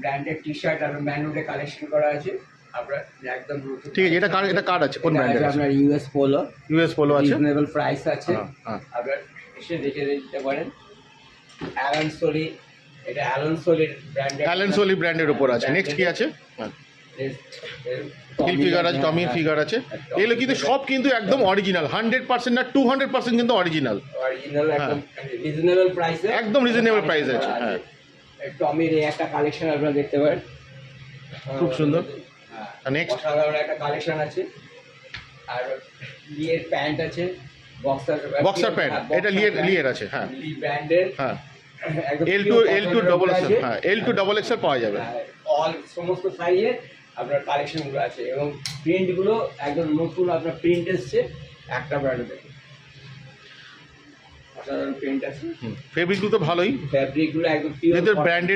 Branded T shirt আর ম্যানুডে collection করা আছে আপনার একদম নতুন। ঠিক আছে, এটা কার্ড আছে কোন ব্র্যান্ডের আছে? আপনার ইউএস পোলো আছে, রিজনেবল প্রাইস আছে। হ্যাঁ। আপনার এসে দেখে দিতে পারেন। অ্যালান সোলি, এটা অ্যালান সোলির ব্র্যান্ডের, অ্যালেন সোলি ব্র্যান্ডের উপর আছে। নেক্সট কি আছে? হিল ফিগার আছে, টমির ফিগার আছে। এগুলো কিন্তু সব কিন্তু একদম অরিজিনাল, 100% না 200% কিন্তু অরিজিনাল। অরিজিনাল একদম রিজনেবল প্রাইসে, একদম রিজনেবল প্রাইস আছে। হ্যাঁ, টমির এই একটা কালেকশন আপনারা দেখতে পারেন, খুব সুন্দর। নেক্সট অসাধারণ একটা কালেকশন আছে। আর লিয়ের প্যান্ট আছে, বক্সার প্যান্ট, এটা লিয়ের আছে। হ্যাঁ, লি ব্র্যান্ডের, হ্যাঁ। একদম L2 ডাবল এক্সেল, হ্যাঁ L2 ডাবল এক্সেল পাওয়া যাবে। অল সমস্ত সাইজের আপনার কালেকশনগুলো আছে এবং প্রিন্টগুলো একদম নতুন আপনার প্রিন্ট এসছে একটা ব্র্যান্ডে, অসাধারণ প্রিন্ট আছে। ফেব্রিকগুলো তো ভালোই, ফ্যাব্রিকগুলো একদম যেহেতু ব্র্যান্ডেড